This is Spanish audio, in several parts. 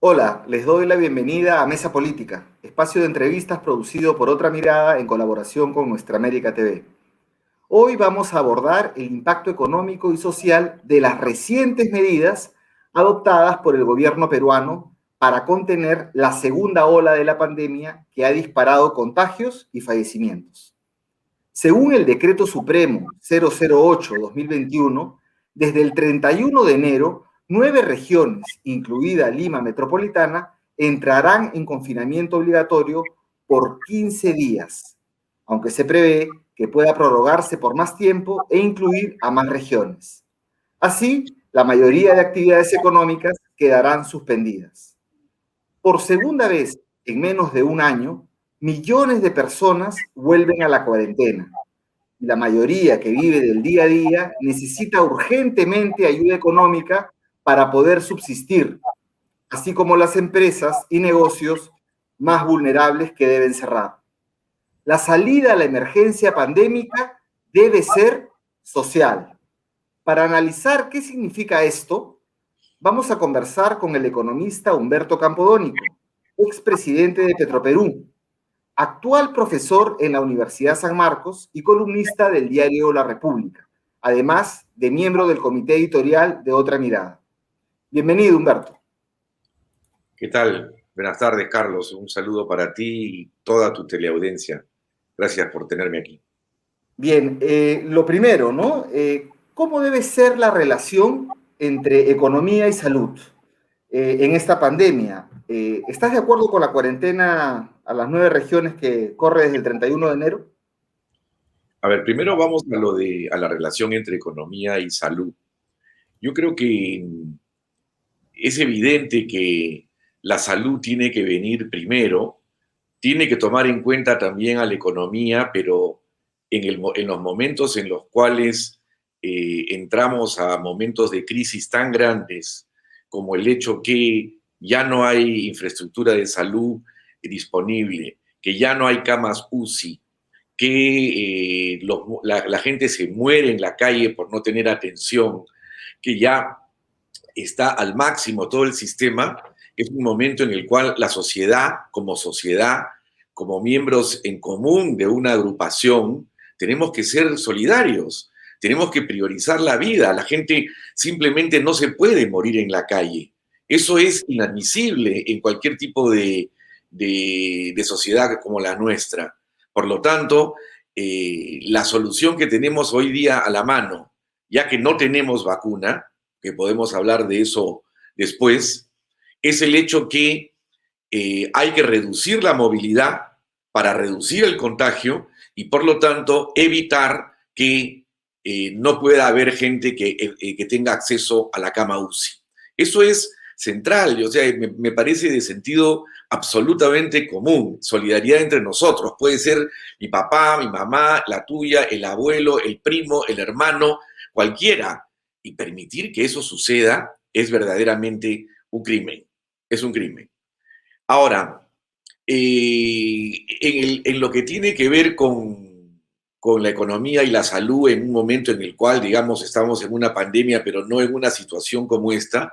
Hola, les doy la bienvenida a Mesa Política, espacio de entrevistas producido por Otra Mirada en colaboración con Nuestra América TV. Hoy vamos a abordar el impacto económico y social de las recientes medidas adoptadas por el gobierno peruano para contener la segunda ola de la pandemia que ha disparado contagios y fallecimientos. Según el Decreto Supremo 008-2021, desde el 31 de enero, 9 regiones, incluida Lima Metropolitana, entrarán en confinamiento obligatorio por 15 días, aunque se prevé que pueda prorrogarse por más tiempo e incluir a más regiones. Así, la mayoría de actividades económicas quedarán suspendidas. Por segunda vez en menos de un año, millones de personas vuelven a la cuarentena y la mayoría que vive del día a día necesita urgentemente ayuda económica para poder subsistir, así como las empresas y negocios más vulnerables que deben cerrar. La salida a la emergencia pandémica debe ser social. Para analizar qué significa esto, vamos a conversar con el economista Humberto Campodónico, expresidente de Petroperú, actual profesor en la Universidad San Marcos y columnista del diario La República, además de miembro del comité editorial de Otra Mirada. Bienvenido, Humberto. ¿Qué tal? Buenas tardes, Carlos. Un saludo para ti y toda tu teleaudiencia. Gracias por tenerme aquí. Bien, lo primero, ¿no? ¿Cómo debe ser la relación entre economía y salud en esta pandemia? ¿Estás de acuerdo con la cuarentena a las 9 regiones que corre desde el 31 de enero? A ver, primero vamos a la relación entre economía y salud. Yo creo que es evidente que la salud tiene que venir primero, tiene que tomar en cuenta también a la economía, pero en los momentos en los cuales entramos a momentos de crisis tan grandes como el hecho que ya no hay infraestructura de salud disponible, que ya no hay camas UCI, que la gente se muere en la calle por no tener atención, que ya está al máximo todo el sistema, es un momento en el cual la sociedad, como miembros en común de una agrupación, tenemos que ser solidarios, tenemos que priorizar la vida. La gente simplemente no se puede morir en la calle. Eso es inadmisible en cualquier tipo de sociedad como la nuestra. Por lo tanto, la solución que tenemos hoy día a la mano, ya que no tenemos vacuna, que podemos hablar de eso después, es el hecho que hay que reducir la movilidad para reducir el contagio y por lo tanto evitar que no pueda haber gente que tenga acceso a la cama UCI. Eso es central, o sea, me parece de sentido absolutamente común. Solidaridad entre nosotros. Puede ser mi papá, mi mamá, la tuya, el abuelo, el primo, el hermano, cualquiera. Y permitir que eso suceda es verdaderamente un crimen. Es un crimen. Ahora, en lo que tiene que ver con la economía y la salud en un momento en el cual, digamos, estamos en una pandemia, pero no en una situación como esta,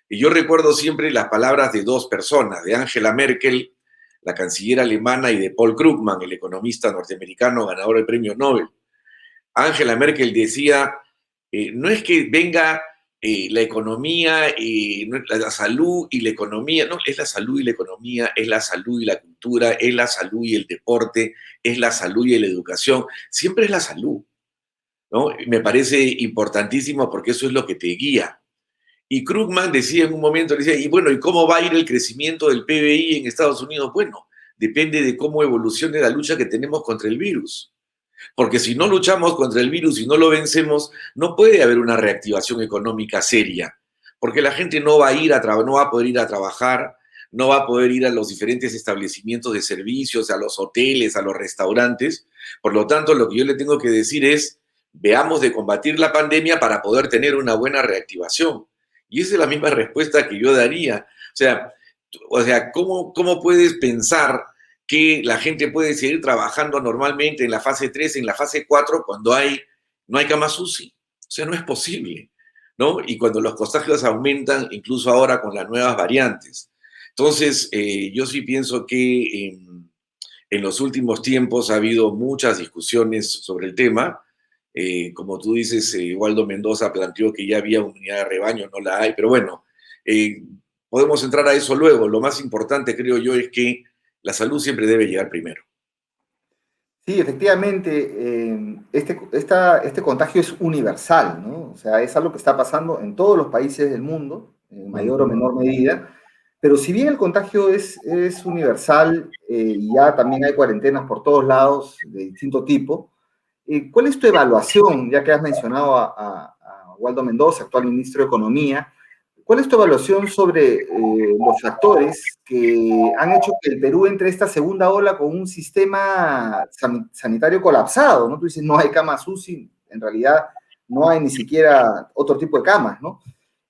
y yo recuerdo siempre las palabras de dos personas, de Angela Merkel, la canciller alemana, y de Paul Krugman, el economista norteamericano ganador del premio Nobel. Angela Merkel decía, no es que venga la economía, la salud y la economía, no, es la salud y la economía, es la salud y la cultura, es la salud y el deporte, es la salud y la educación, siempre es la salud, ¿no? Me parece importantísimo porque eso es lo que te guía. Y Krugman decía en un momento, decía, y bueno, ¿y cómo va a ir el crecimiento del PBI en Estados Unidos? Bueno, depende de cómo evolucione la lucha que tenemos contra el virus. Porque si no luchamos contra el virus y no lo vencemos, no puede haber una reactivación económica seria. Porque la gente no va a poder ir a trabajar, no va a poder ir a los diferentes establecimientos de servicios, a los hoteles, a los restaurantes. Por lo tanto, lo que yo le tengo que decir es, veamos de combatir la pandemia para poder tener una buena reactivación. Y esa es la misma respuesta que yo daría. ¿Cómo puedes pensar que la gente puede seguir trabajando normalmente en la fase 3, en la fase 4, cuando no hay camas UCI? O sea, no es posible, ¿no? Y cuando los contagios aumentan, incluso ahora con las nuevas variantes. Entonces, yo sí pienso que en los últimos tiempos ha habido muchas discusiones sobre el tema. Como tú dices, Waldo Mendoza planteó que ya había unidad de rebaño, no la hay, pero bueno, eh, podemos entrar a eso luego. Lo más importante, creo yo, es que la salud siempre debe llegar primero. Sí, efectivamente, este contagio es universal, ¿no? O sea, es algo que está pasando en todos los países del mundo, en mayor o Ujú. menor medida, pero si bien el contagio es universal y ya también hay cuarentenas por todos lados de distinto tipo, ¿cuál es tu evaluación, ya que has mencionado a Waldo Mendoza, actual ministro de Economía? ¿Cuál es tu evaluación sobre los factores que han hecho que el Perú entre esta segunda ola con un sistema sanitario colapsado? ¿No? Tú dices, no hay camas UCI, en realidad no hay ni siquiera otro tipo de camas, ¿no?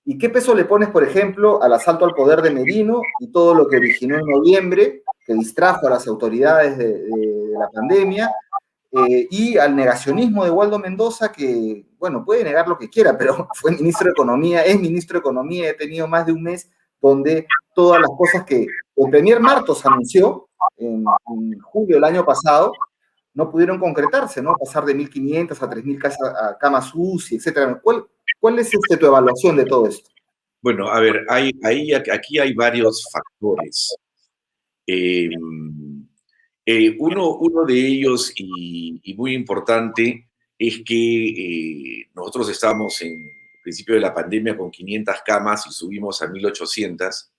¿Y qué peso le pones, por ejemplo, al asalto al poder de Merino y todo lo que originó en noviembre, que distrajo a las autoridades de la pandemia, y al negacionismo de Waldo Mendoza, que, bueno, puede negar lo que quiera, pero fue ministro de Economía, es ministro de Economía, he tenido más de un mes donde todas las cosas que el premier Martos anunció en julio del año pasado no pudieron concretarse, ¿no? Pasar de 1.500 a 3.000 camas UCI, etcétera. ¿Cuál es tu evaluación de todo esto? Bueno, a ver, aquí hay varios factores. Eh, uno de ellos, y muy importante, es que nosotros estábamos en principio de la pandemia con 500 camas y subimos a 1.800,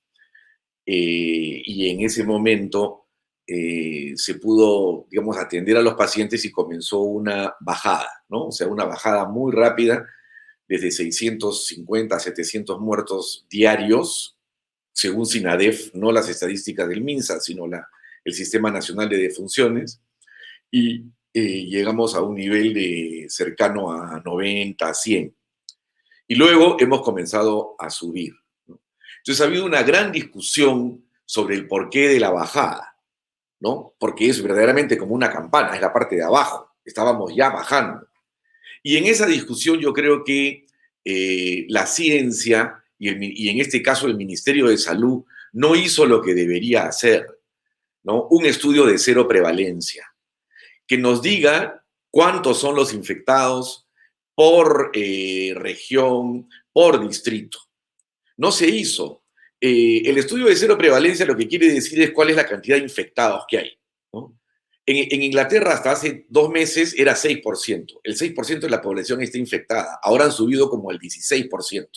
y en ese momento se pudo, digamos, atender a los pacientes y comenzó una bajada, ¿no? O sea, una bajada muy rápida, desde 650 a 700 muertos diarios, según SINADEF, no las estadísticas del MINSA, sino el Sistema Nacional de Defunciones, y llegamos a un nivel de cercano a 90, 100. Y luego hemos comenzado a subir, ¿no? Entonces ha habido una gran discusión sobre el porqué de la bajada, ¿no? Porque es verdaderamente como una campana, es la parte de abajo, estábamos ya bajando. Y en esa discusión yo creo que la ciencia y en este caso el Ministerio de Salud no hizo lo que debería hacer, ¿no? Un estudio de cero prevalencia, que nos diga cuántos son los infectados por región, por distrito. No se hizo. El estudio de cero prevalencia lo que quiere decir es cuál es la cantidad de infectados que hay, ¿no? En Inglaterra hasta hace 2 meses era 6%. El 6% de la población está infectada. Ahora han subido como el 16%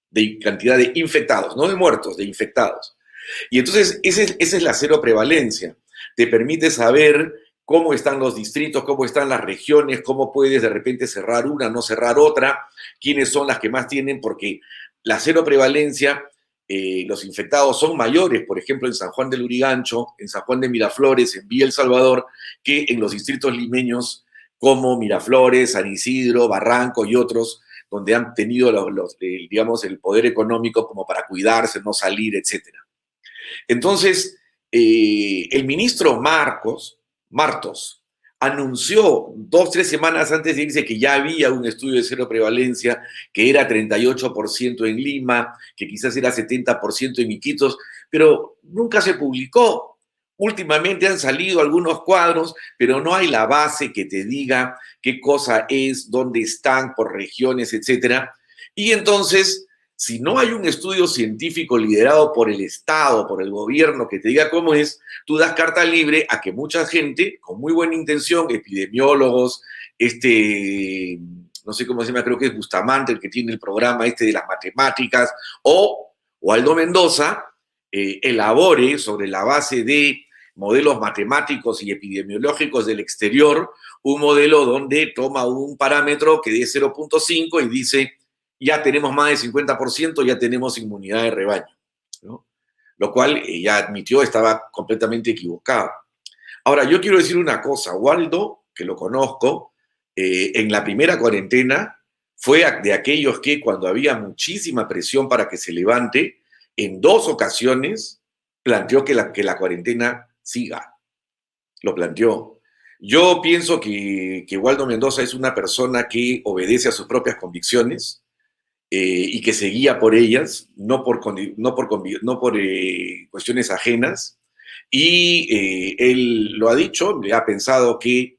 de cantidad de infectados, no de muertos, de infectados. Y entonces esa es la cero prevalencia. Te permite saber cómo están los distritos, cómo están las regiones, cómo puedes de repente cerrar una, no cerrar otra, quiénes son las que más tienen, porque la cero prevalencia, los infectados son mayores, por ejemplo, en San Juan del Lurigancho, en San Juan de Miraflores, en Villa El Salvador, que en los distritos limeños como Miraflores, San Isidro, Barranco y otros, donde han tenido digamos, el poder económico como para cuidarse, no salir, etcétera. Entonces, el ministro Martos, anunció 2, 3 semanas antes de irse que ya había un estudio de cero prevalencia, que era 38% en Lima, que quizás era 70% en Iquitos, pero nunca se publicó. Últimamente han salido algunos cuadros, pero no hay la base que te diga qué cosa es, dónde están, por regiones, etcétera. Y entonces, si no hay un estudio científico liderado por el Estado, por el gobierno, que te diga cómo es, tú das carta libre a que mucha gente, con muy buena intención, epidemiólogos, no sé cómo se llama, creo que es Bustamante, el que tiene el programa de las matemáticas, o Waldo Mendoza, elabore sobre la base de modelos matemáticos y epidemiológicos del exterior, un modelo donde toma un parámetro que dé 0.5 y dice, ya tenemos más del 50%, ya tenemos inmunidad de rebaño, ¿no? Lo cual ya admitió estaba completamente equivocado. Ahora, yo quiero decir una cosa, Waldo, que lo conozco, en la primera cuarentena fue de aquellos que cuando había muchísima presión para que se levante, en 2 ocasiones planteó que la cuarentena siga, lo planteó. Yo pienso que Waldo Mendoza es una persona que obedece a sus propias convicciones, y que se guía por ellas, no por cuestiones ajenas. Y él lo ha dicho, le ha pensado que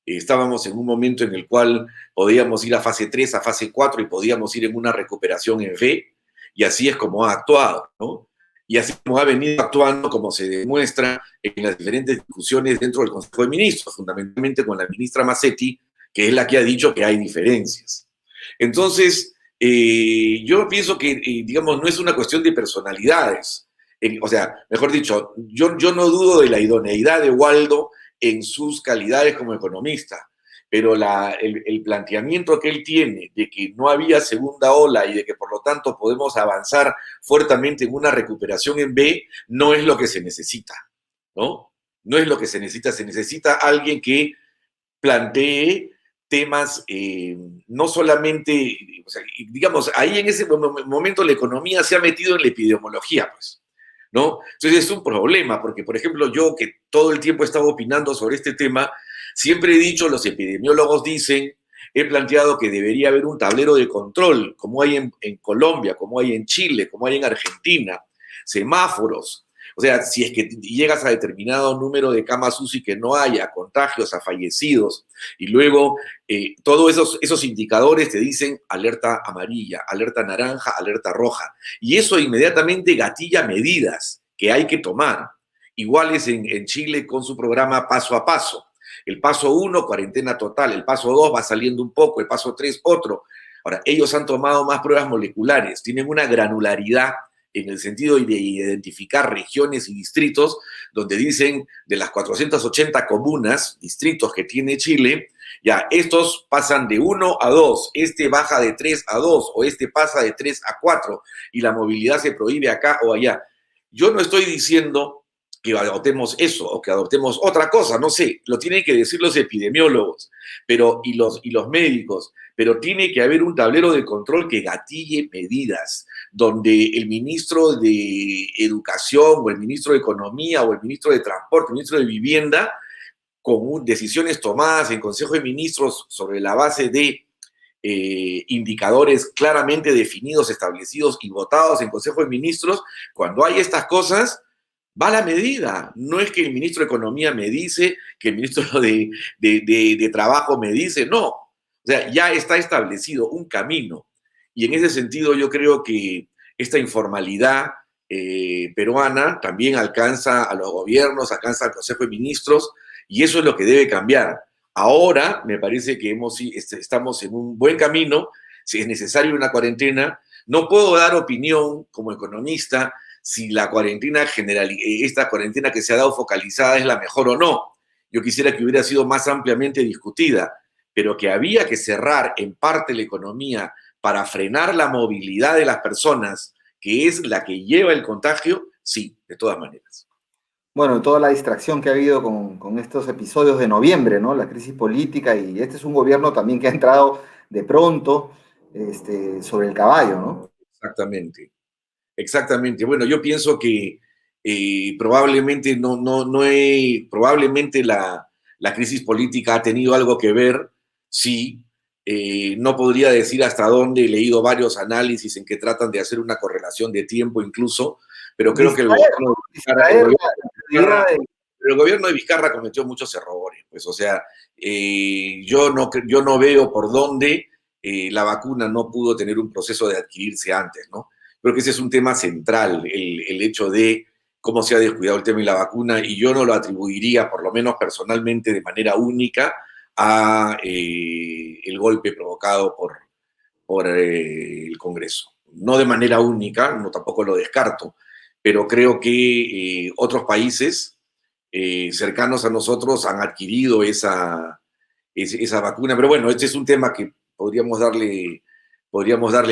estábamos en un momento en el cual podíamos ir a fase 3, a fase 4 y podíamos ir en una recuperación en V, y así es como ha actuado, ¿no? Y así como ha venido actuando, como se demuestra en las diferentes discusiones dentro del Consejo de Ministros, fundamentalmente con la ministra Massetti, que es la que ha dicho que hay diferencias. Entonces, yo pienso que, digamos, no es una cuestión de personalidades. O sea, mejor dicho, yo no dudo de la idoneidad de Waldo en sus calidades como economista, pero el planteamiento que él tiene de que no había segunda ola y de que por lo tanto podemos avanzar fuertemente en una recuperación en B, no es lo que se necesita, ¿no? No es lo que se necesita alguien que plantee temas no solamente, o sea, digamos, ahí en ese momento la economía se ha metido en la epidemiología, pues, ¿no? Entonces es un problema, porque, por ejemplo, yo que todo el tiempo he estado opinando sobre este tema, siempre he dicho, los epidemiólogos dicen, he planteado que debería haber un tablero de control, como hay en Colombia, como hay en Chile, como hay en Argentina, semáforos. O sea, si es que llegas a determinado número de camas UCI que no haya contagios, a fallecidos, y luego todos esos indicadores te dicen alerta amarilla, alerta naranja, alerta roja. Y eso inmediatamente gatilla medidas que hay que tomar. Iguales en Chile con su programa paso a paso. El paso 1, cuarentena total. El paso 2 va saliendo un poco. El paso 3, otro. Ahora, ellos han tomado más pruebas moleculares. Tienen una granularidad en el sentido de identificar regiones y distritos donde dicen de las 480 comunas, distritos que tiene Chile, ya, estos pasan de 1 a 2, este baja de 3 a 2 o este pasa de 3 a 4 y la movilidad se prohíbe acá o allá. Yo no estoy diciendo que adoptemos eso o que adoptemos otra cosa, no sé, lo tienen que decir los epidemiólogos y los médicos, pero tiene que haber un tablero de control que gatille medidas, donde el ministro de Educación o el ministro de Economía o el ministro de Transporte, el ministro de Vivienda, con decisiones tomadas en Consejo de Ministros sobre la base de indicadores claramente definidos, establecidos y votados en Consejo de Ministros, cuando hay estas cosas, va la medida. No es que el ministro de Economía me dice, que el ministro de Trabajo me dice, no. O sea, ya está establecido un camino. Y en ese sentido yo creo que esta informalidad peruana también alcanza a los gobiernos, alcanza al Consejo de Ministros, y eso es lo que debe cambiar. Ahora me parece que estamos en un buen camino, si es necesaria una cuarentena. No puedo dar opinión como economista si la cuarentena esta cuarentena que se ha dado focalizada es la mejor o no. Yo quisiera que hubiera sido más ampliamente discutida, pero que había que cerrar en parte la economía para frenar la movilidad de las personas, que es la que lleva el contagio, sí, de todas maneras. Bueno, toda la distracción que ha habido con estos episodios de noviembre, ¿no? La crisis política, y este es un gobierno también que ha entrado de pronto sobre el caballo, ¿no? Exactamente, exactamente. Bueno, yo pienso que probablemente probablemente la crisis política ha tenido algo que ver, sí. No podría decir hasta dónde, he leído varios análisis en que tratan de hacer una correlación de tiempo incluso, pero creo que el gobierno de Vizcarra cometió muchos errores, pues, o sea, yo no veo por dónde la vacuna no pudo tener un proceso de adquirirse antes, ¿no? Creo que ese es un tema central, el hecho de cómo se ha descuidado el tema de la vacuna, y yo no lo atribuiría, por lo menos personalmente, de manera única, a el golpe provocado por el Congreso. No de manera única, no tampoco lo descarto, pero creo que otros países cercanos a nosotros han adquirido esa vacuna. Pero bueno, este es un tema que podríamos darle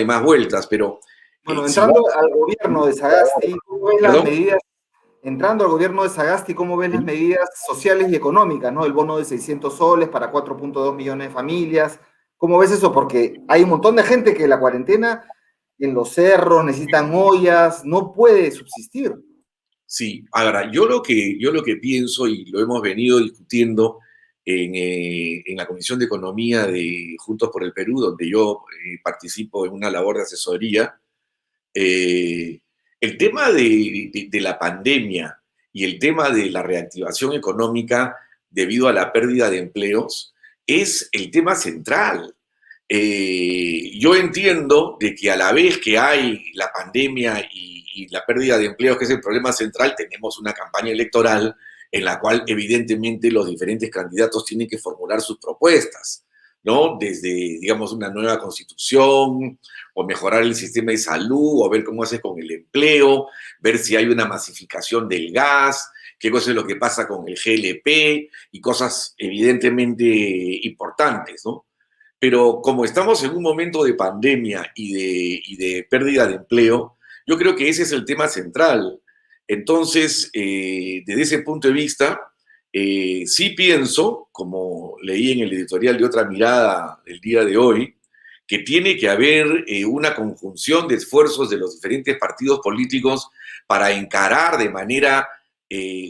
más vueltas, pero... Bueno, entrando al gobierno de Sagasti, ¿cómo ves las medidas? Entrando al gobierno de Sagasti, ¿cómo ves las medidas sociales y económicas, ¿no? El bono de 600 soles para 4.2 millones de familias. ¿Cómo ves eso? Porque hay un montón de gente que la cuarentena en los cerros necesitan ollas, no puede subsistir. Sí, ahora, yo lo que pienso, y lo hemos venido discutiendo en la Comisión de Economía de Juntos por el Perú, donde yo participo en una labor de asesoría. El tema de la pandemia y el tema de la reactivación económica debido a la pérdida de empleos es el tema central. Yo entiendo de que a la vez que hay la pandemia y la pérdida de empleos, que es el problema central, tenemos una campaña electoral en la cual evidentemente los diferentes candidatos tienen que formular sus propuestas, ¿no? Desde, digamos, una nueva constitución, o mejorar el sistema de salud, o ver cómo haces con el empleo, ver si hay una masificación del gas, qué cosa es lo que pasa con el GLP, y cosas evidentemente importantes, ¿no? Pero como estamos en un momento de pandemia y de pérdida de empleo, yo creo que ese es el tema central. Entonces, desde ese punto de vista, sí pienso, como leí en el editorial de Otra Mirada el día de hoy, que tiene que haber una conjunción de esfuerzos de los diferentes partidos políticos para encarar de manera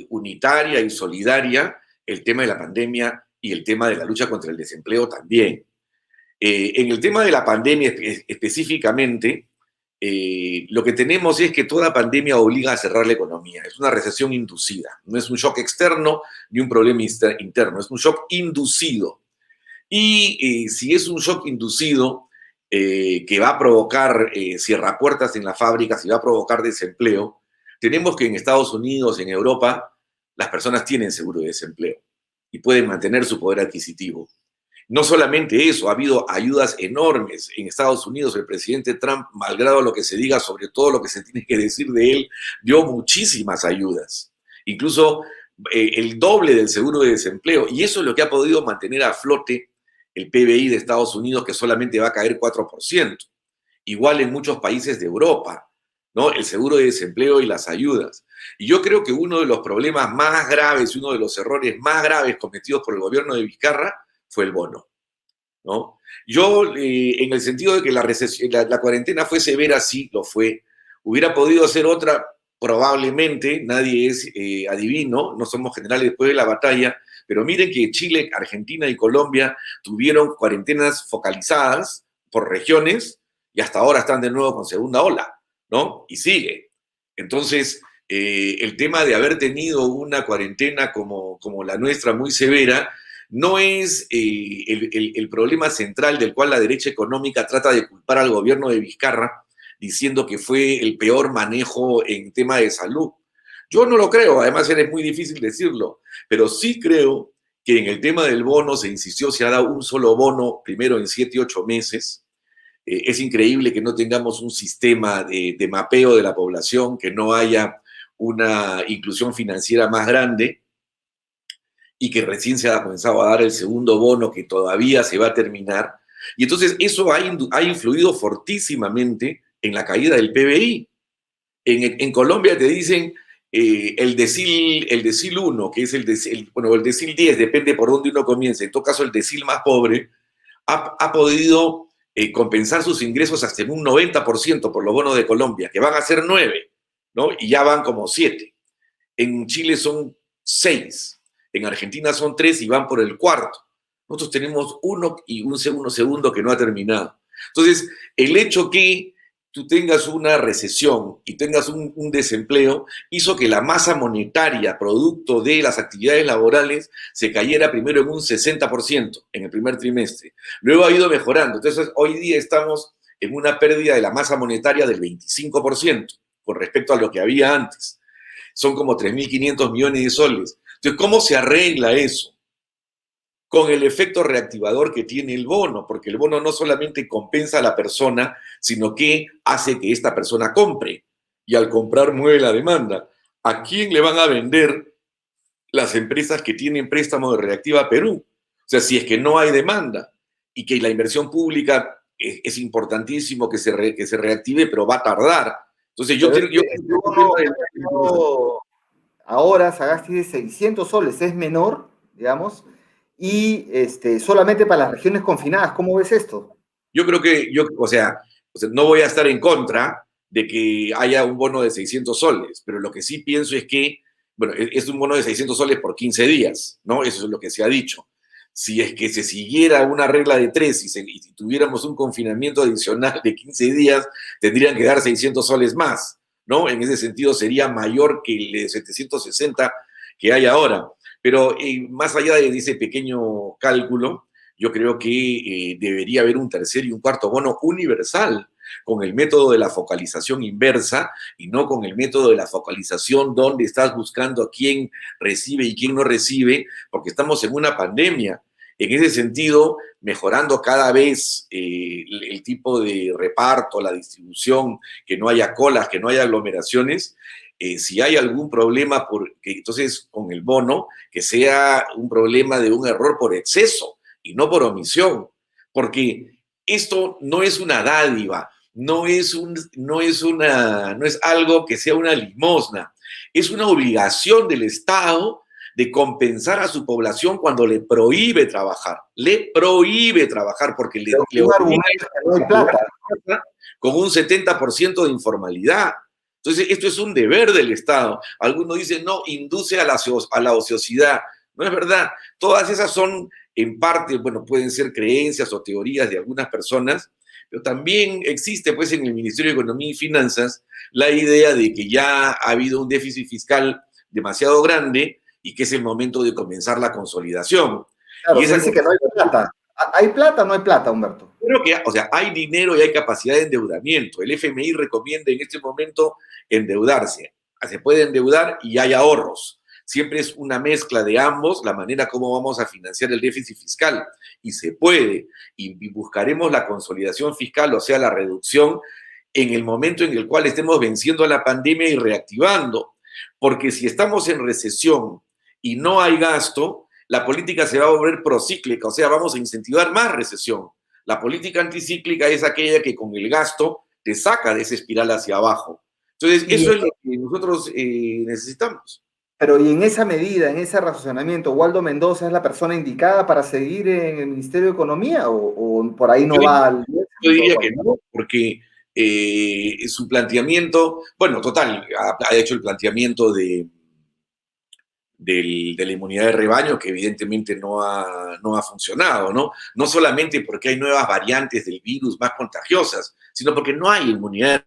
unitaria y solidaria el tema de la pandemia y el tema de la lucha contra el desempleo también. En el tema de la pandemia específicamente, lo que tenemos es que toda pandemia obliga a cerrar la economía. Es una recesión inducida. No es un shock externo ni un problema interno. Es un shock inducido. Y si es un shock inducido que va a provocar cierrapuertas en las fábricas y va a provocar desempleo, tenemos que en Estados Unidos, en Europa, las personas tienen seguro de desempleo y pueden mantener su poder adquisitivo. No solamente eso, ha habido ayudas enormes en Estados Unidos. El presidente Trump, malgrado lo que se diga sobre todo lo que se tiene que decir de él, dio muchísimas ayudas, incluso el doble del seguro de desempleo. Y eso es lo que ha podido mantener a flote el PBI de Estados Unidos, que solamente va a caer 4%. Igual en muchos países de Europa, ¿no? El seguro de desempleo y las ayudas. Y yo creo que uno de los problemas más graves y uno de los errores más graves cometidos por el gobierno de Vizcarra fue el bono, ¿no? Yo, en el sentido de que la cuarentena fue severa, sí, lo fue. Hubiera podido ser otra, probablemente, nadie es adivino, no somos generales después de la batalla, pero miren que Chile, Argentina y Colombia tuvieron cuarentenas focalizadas por regiones y hasta ahora están de nuevo con segunda ola, ¿no? Y sigue. Entonces, el tema de haber tenido una cuarentena como la nuestra muy severa, no es el problema central del cual la derecha económica trata de culpar al gobierno de Vizcarra, diciendo que fue el peor manejo en tema de salud. Yo no lo creo, además es muy difícil decirlo, pero sí creo que en el tema del bono se insistió, se ha dado un solo bono, primero en 7 y 8 meses. Es increíble que no tengamos un sistema de mapeo de la población, que no haya una inclusión financiera más grande, y que recién se ha comenzado a dar el segundo bono que todavía se va a terminar. Y entonces eso ha influido fortísimamente en la caída del PBI. En Colombia te dicen el decil 1, que es el decil 10, depende por dónde uno comience. En todo caso, el decil más pobre ha podido compensar sus ingresos hasta en un 90% por los bonos de Colombia, que van a ser 9, ¿no? Y ya van como 7. En Chile son 6. En Argentina son 3 y van por el cuarto. Nosotros tenemos uno y un segundo que no ha terminado. Entonces, el hecho que tú tengas una recesión y tengas un desempleo hizo que la masa monetaria, producto de las actividades laborales, se cayera primero en un 60% en el primer trimestre. Luego ha ido mejorando. Entonces, hoy día estamos en una pérdida de la masa monetaria del 25% con respecto a lo que había antes. Son como 3.500 millones de soles. Entonces, ¿cómo se arregla eso? Con el efecto reactivador que tiene el bono, porque el bono no solamente compensa a la persona, sino que hace que esta persona compre, y al comprar mueve la demanda. ¿A quién le van a vender las empresas que tienen préstamo de Reactiva Perú? O sea, si es que no hay demanda y que la inversión pública es importantísimo que se reactive, pero va a tardar. Entonces, ahora Sagasti de 600 soles es menor, digamos, y solamente para las regiones confinadas. ¿Cómo ves esto? Yo creo que, o sea, no voy a estar en contra de que haya un bono de 600 soles, pero lo que sí pienso es que, bueno, es un bono de 600 soles por 15 días, ¿no? Eso es lo que se ha dicho. si es que se siguiera una regla de 3 y si tuviéramos un confinamiento adicional de 15 días, tendrían que dar 600 soles más, ¿no? En ese sentido sería mayor que el de 760 que hay ahora. Pero más allá de ese pequeño cálculo, yo creo que debería haber un tercer y un cuarto bono universal con el método de la focalización inversa y no con el método de la focalización donde estás buscando a quién recibe y quién no recibe, porque estamos en una pandemia. En ese sentido, mejorando cada vez el tipo de reparto, la distribución, que no haya colas, que no haya aglomeraciones, si hay algún problema, entonces con el bono, que sea un problema de un error por exceso y no por omisión, porque esto no es una dádiva, no es algo que sea una limosna, es una obligación del Estado de compensar a su población cuando le prohíbe trabajar porque le Un obliga argumento es que no hay plata. con un 70% de informalidad. Entonces, esto es un deber del Estado. Algunos dicen, no, induce a la ociosidad. No es verdad. Todas esas son, en parte, bueno, pueden ser creencias o teorías de algunas personas, pero también existe, pues, en el Ministerio de Economía y Finanzas la idea de que ya ha habido un déficit fiscal demasiado grande y que es el momento de comenzar la consolidación. Claro, Y se esa dice que no hay plata. ¿Hay plata o no hay plata, Humberto? Creo que, o sea, hay dinero y hay capacidad de endeudamiento. El FMI recomienda en este momento endeudarse. Se puede endeudar y hay ahorros. Siempre es una mezcla de ambos, la manera como vamos a financiar el déficit fiscal. Y se puede. Y buscaremos la consolidación fiscal, o sea, la reducción, en el momento en el cual estemos venciendo la pandemia y reactivando. Porque si estamos en recesión y no hay gasto, la política se va a volver procíclica, o sea, vamos a incentivar más recesión. La política anticíclica es aquella que con el gasto te saca de esa espiral hacia abajo. Entonces, Y, eso es lo que nosotros necesitamos. pero y en esa medida, en ese razonamiento, ¿Waldo Mendoza es la persona indicada para seguir en el Ministerio de Economía o por ahí no Yo, va yo en todo diría que caso? no, porque su planteamiento, bueno, total, ha hecho el planteamiento de la inmunidad de rebaño, que evidentemente no ha funcionado, ¿no? No solamente porque hay nuevas variantes del virus más contagiosas, sino porque no hay inmunidad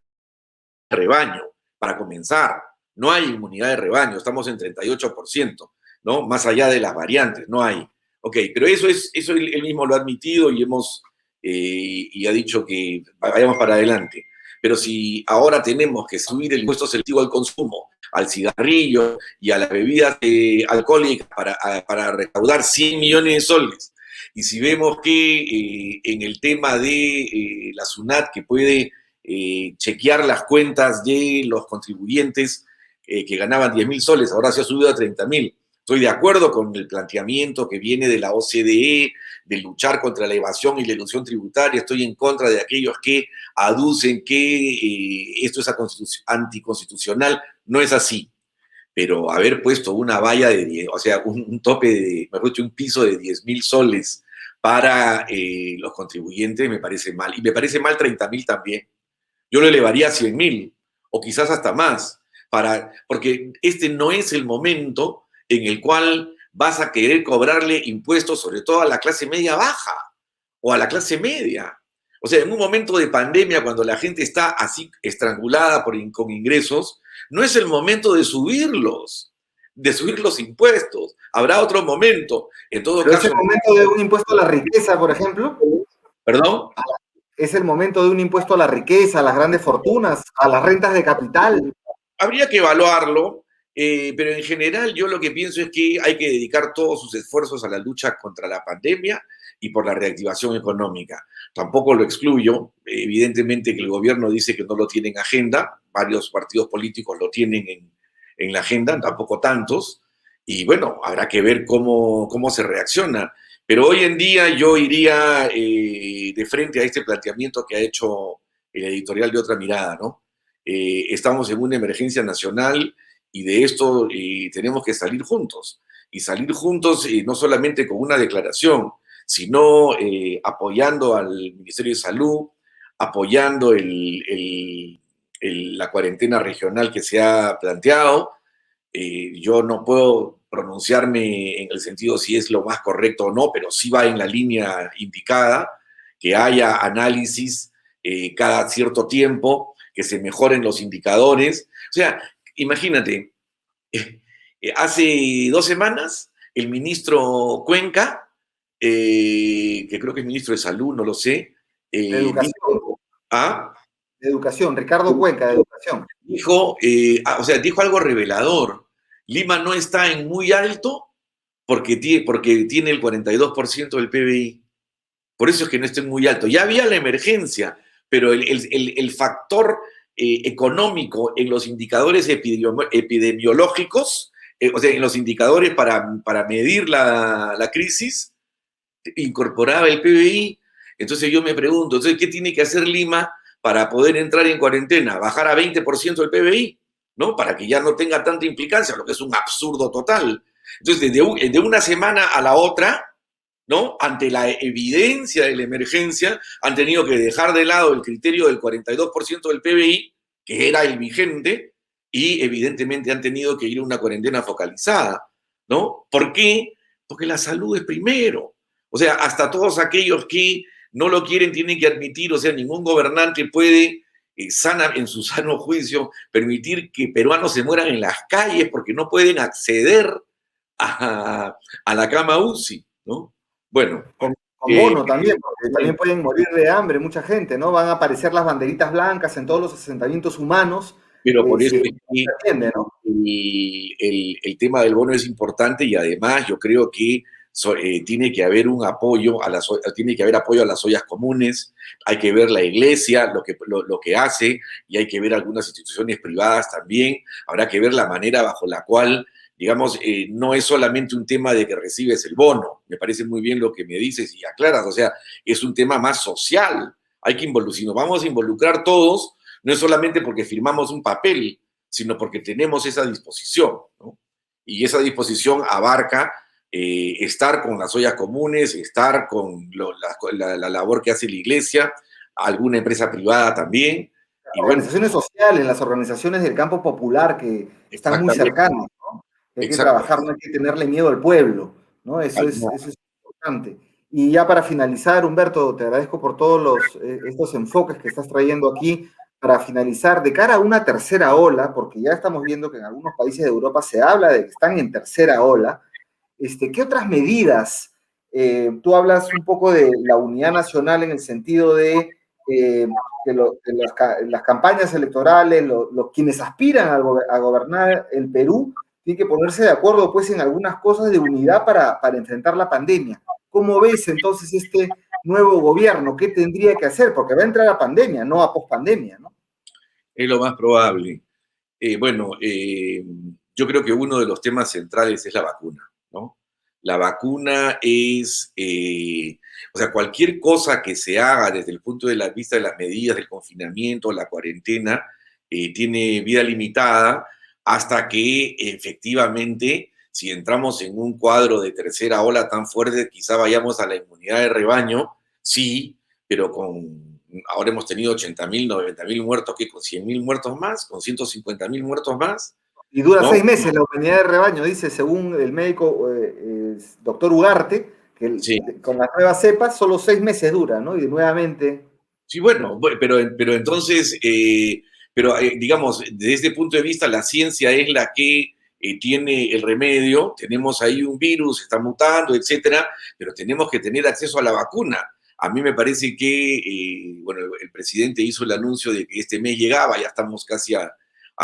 de rebaño, para comenzar. No hay inmunidad de rebaño, estamos en 38%, ¿no? Más allá de las variantes, no hay. Ok, pero eso él mismo lo ha admitido y ha dicho que vayamos para adelante. Pero si ahora tenemos que subir el impuesto selectivo al consumo, al cigarrillo y a las bebidas alcohólicas para recaudar 100 millones de soles, y si vemos que en el tema de la SUNAT, que puede chequear las cuentas de los contribuyentes que ganaban 10.000 soles, ahora se ha subido a 30.000. Estoy de acuerdo con el planteamiento que viene de la OCDE de luchar contra la evasión y la elusión tributaria. Estoy en contra de aquellos que aducen que esto es anticonstitucional. No es así. Pero haber puesto una valla de 10, o sea, un tope de, mejor dicho, un piso de 10.000 soles para los contribuyentes me parece mal. Y me parece mal 30.000 también. Yo lo elevaría a 100.000 o quizás hasta más, porque este no es el momento en el cual vas a querer cobrarle impuestos, sobre todo a la clase media baja o a la clase media. O sea, en un momento de pandemia, cuando la gente está así estrangulada con ingresos, no es el momento de subir los impuestos. Habrá otro momento. En todo Pero es el caso, momento de un impuesto a la riqueza, por ejemplo. perdón. Es el momento de un impuesto a la riqueza, a las grandes fortunas, a las rentas de capital. Habría que evaluarlo, pero en general yo lo que pienso es que hay que dedicar todos sus esfuerzos a la lucha contra la pandemia y por la reactivación económica. Tampoco lo excluyo, evidentemente que el gobierno dice que no lo tiene en agenda, varios partidos políticos lo tienen en la agenda, tampoco tantos, y bueno, habrá que ver cómo se reacciona. Pero hoy en día yo iría de frente a este planteamiento que ha hecho el editorial de Otra Mirada, ¿no? Estamos en una emergencia nacional y de esto tenemos que salir juntos. Y salir juntos no solamente con una declaración, sino apoyando al Ministerio de Salud, apoyando la cuarentena regional que se ha planteado. Yo no puedo pronunciarme en el sentido si es lo más correcto o no, pero sí va en la línea indicada, que haya análisis cada cierto tiempo, que se mejoren los indicadores. O sea, imagínate, hace 2 semanas el ministro Cuenca, que creo que es ministro de Salud, no lo sé, De educación, dijo, ¿ah? de educación, Ricardo Cuenca, de educación. O sea, dijo algo revelador. Lima no está en muy alto porque tiene el 42% del PBI. Por eso es que no está en muy alto. Ya había la emergencia, pero el factor económico en los indicadores epidemiológicos, o sea, en los indicadores para medir la crisis, incorporaba el PBI. Entonces yo me pregunto, entonces, ¿qué tiene que hacer Lima para poder entrar en cuarentena? ¿Bajar a 20% el PBI? ¿No? Para que ya no tenga tanta implicancia, lo que es un absurdo total. Entonces, de una semana a la otra, ¿no? Ante la evidencia de la emergencia, han tenido que dejar de lado el criterio del 42% del PBI, que era el vigente, y evidentemente han tenido que ir a una cuarentena focalizada, ¿no? ¿Por qué? Porque la salud es primero. O sea, hasta todos aquellos que no lo quieren tienen que admitir, o sea, ningún gobernante puede, en su sano juicio, permitir que peruanos se mueran en las calles porque no pueden acceder a la cama UCI, ¿no? Bueno. Con bono también, porque también pueden morir de hambre mucha gente, ¿no? Van a aparecer las banderitas blancas en todos los asentamientos humanos. Pero por eso Si es que se atiende, ¿no? el tema del bono es importante y además yo creo que tiene que haber un apoyo tiene que haber apoyo a las ollas comunes, hay que ver la iglesia, lo que hace, y hay que ver algunas instituciones privadas también. Habrá que ver la manera bajo la cual, digamos, no es solamente un tema de que recibes el bono. Me parece muy bien lo que me dices y aclaras, o sea, es un tema más social. Si nos vamos a involucrar todos, no es solamente porque firmamos un papel, sino porque tenemos esa disposición, ¿no? Y esa disposición abarca estar con las ollas comunes, estar con la labor que hace la iglesia, alguna empresa privada también. Las organizaciones sociales, las organizaciones del campo popular que están muy cercanas, ¿no? Hay que trabajar, no hay que tenerle miedo al pueblo, ¿no? Eso es importante. Y ya para finalizar, Humberto, te agradezco por todos estos enfoques que estás trayendo aquí. Para finalizar, de cara a una tercera ola, porque ya estamos viendo que en algunos países de Europa se habla de que están en tercera ola, ¿qué otras medidas? Tú hablas un poco de la unidad nacional en el sentido de que las campañas electorales, quienes aspiran a gobernar el Perú, tienen que ponerse de acuerdo pues en algunas cosas de unidad para enfrentar la pandemia. ¿Cómo ves entonces este nuevo gobierno? ¿Qué tendría que hacer? Porque va a entrar a pandemia, no a pospandemia, ¿no? Es lo más probable. Yo creo que uno de los temas centrales es la vacuna, ¿no? La vacuna es, o sea, cualquier cosa que se haga desde el punto de vista de las medidas del confinamiento, la cuarentena, tiene vida limitada hasta que efectivamente, si entramos en un cuadro de tercera ola tan fuerte, quizá vayamos a la inmunidad de rebaño, sí, pero ahora hemos tenido 80.000, 90.000 muertos, ¿qué? ¿Con 100.000 muertos más? ¿Con 150.000 muertos más? Y dura ¿No? 6 meses la humanidad de rebaño, dice, según el médico doctor Ugarte, que Sí. con las nuevas cepas solo 6 meses dura, ¿no? Y nuevamente... Sí, bueno, pero entonces, digamos, desde este punto de vista, la ciencia es la que tiene el remedio. Tenemos ahí un virus, está mutando, etcétera, pero tenemos que tener acceso a la vacuna. A mí me parece que, bueno, el presidente hizo el anuncio de que este mes llegaba, ya estamos casi a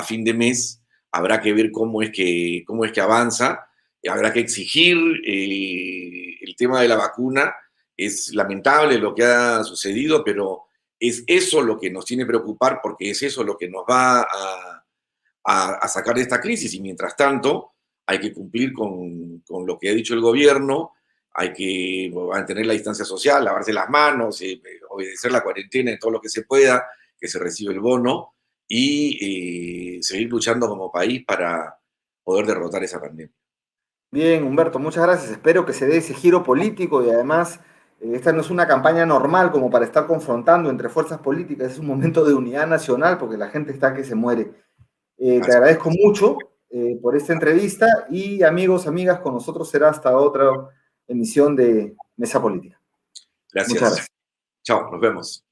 fin de mes. Habrá que ver cómo es que avanza. Habrá que exigir el tema de la vacuna. Es lamentable lo que ha sucedido, pero es eso lo que nos tiene que preocupar, porque es eso lo que nos va a sacar de esta crisis. Y mientras tanto, hay que cumplir con lo que ha dicho el gobierno, hay que mantener la distancia social, lavarse las manos, obedecer la cuarentena en todo lo que se pueda, que se reciba el bono, y seguir luchando como país para poder derrotar esa pandemia. Bien, Humberto, muchas gracias. Espero que se dé ese giro político y además esta no es una campaña normal como para estar confrontando entre fuerzas políticas, es un momento de unidad nacional porque la gente está que se muere. Te agradezco mucho por esta entrevista y amigos, amigas, con nosotros será hasta otra emisión de Mesa Política. Muchas Gracias. gracias. Chao, nos vemos.